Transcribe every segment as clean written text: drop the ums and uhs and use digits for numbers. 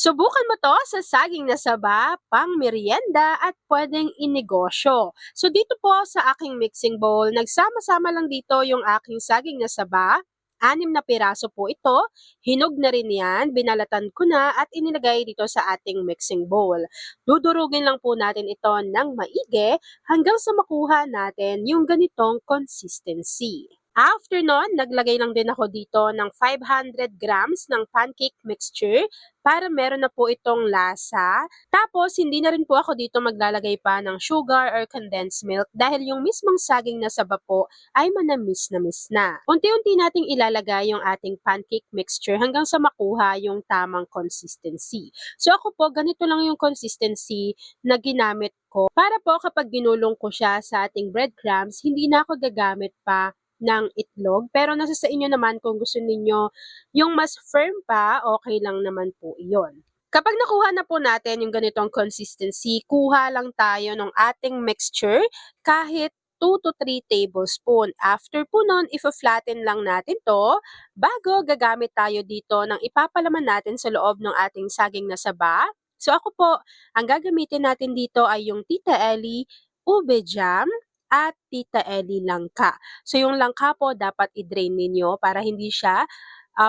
Subukan mo 'to sa saging na saba, pang-meryenda at puwedeng inegosyo. So dito po sa aking mixing bowl, nagsama-sama lang dito yung aking saging na saba, 6 na piraso po ito, hinog na rin 'yan, binalatan ko na at inilagay dito sa ating mixing bowl. Dudurugin lang po natin ito ng maigi hanggang sa makuha natin yung ganitong consistency. After nun, naglagay lang din ako dito ng 500 grams ng pancake mixture para meron na po itong lasa. Tapos, hindi na rin po ako dito maglalagay pa ng sugar or condensed milk dahil yung mismong saging na saba po ay manamis na miss na. Unti-unti nating ilalagay yung ating pancake mixture hanggang sa makuha yung tamang consistency. So ako po, ganito lang yung consistency na ginamit ko para po kapag ginulong ko siya sa ating breadcrumbs, hindi na ako gagamit pa ng itlog. Pero nasa sa inyo naman kung gusto ninyo yung mas firm pa, okay lang naman po iyon. Kapag nakuha na po natin yung ganitong consistency, kuha lang tayo ng ating mixture kahit 2 to 3 tablespoon. After po nun, ifo-flatten lang natin to bago gagamit tayo dito ng ipapalaman natin sa loob ng ating saging na saba. So ako po, ang gagamitin natin dito ay yung Tita Ellie ube jam at Tita Ellie langka. So yung langka po dapat i-drain ninyo para hindi siya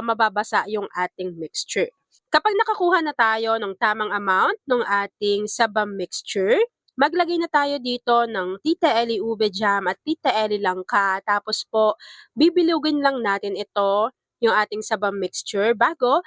mababasa yung ating mixture. Kapag nakakuha na tayo ng tamang amount ng ating sabam mixture, maglagay na tayo dito ng Tita Ellie ube jam at Tita Ellie langka. Tapos po, bibilugin lang natin ito, yung ating sabam mixture, bago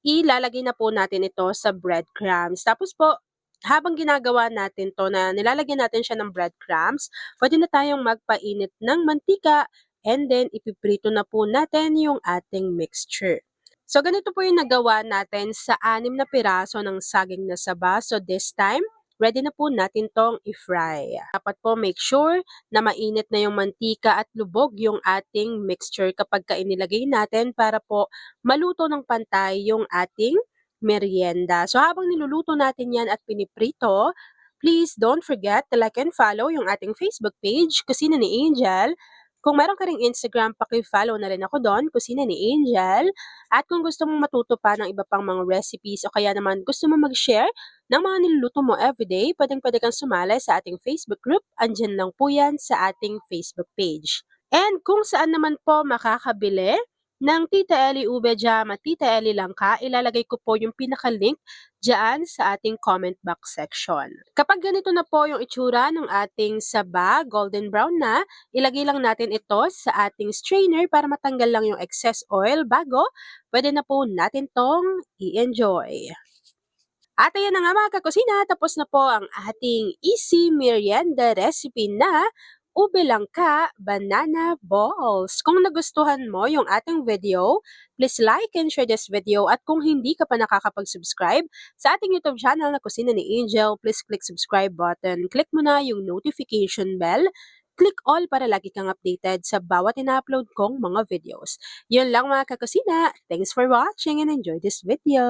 ilalagay na po natin ito sa breadcrumbs. Tapos po, habang ginagawa natin to na nilalagyan natin siya ng breadcrumbs, pwede na tayong magpainit ng mantika and then ipiprito na po natin yung ating mixture. So ganito po yung nagawa natin sa 6 na piraso ng saging na saba. So this time, ready na po natin tong i-fry. Dapat po make sure na mainit na yung mantika at lubog yung ating mixture kapag inilagay natin para po maluto ng pantay yung ating merienda. So habang niluluto natin yan at piniprito, please don't forget to like and follow yung ating Facebook page, Kusina ni Angel. Kung meron ka ring Instagram, paki-follow na rin ako doon, Kusina ni Angel. At kung gusto mong matuto pa ng iba pang mga recipes o kaya naman gusto mong mag-share ng mga niluluto mo everyday, pwedeng-pwede kang sumali sa ating Facebook group. Andyan lang po yan sa ating Facebook page. And kung saan naman po makakabili ng Tita Ellie ube jam at Tita Ellie langka, ilalagay ko po yung pinaka-link dyan sa ating comment box section. Kapag ganito na po yung itsura ng ating saba, golden brown na, ilagay lang natin ito sa ating strainer para matanggal lang yung excess oil bago pwede na po natin tong i-enjoy. At ayan na nga mga kakusina, tapos na po ang ating easy merienda recipe na ube langka banana balls. Kung nagustuhan mo yung ating video, please like and share this video. At kung hindi ka pa nakakapag-subscribe sa ating YouTube channel na Kusina ni Angel, please click subscribe button. Click mo na yung notification bell. Click all para lagi kang updated sa bawat ina-upload kong mga videos. Yun lang mga kakusina. Thanks for watching and enjoy this video.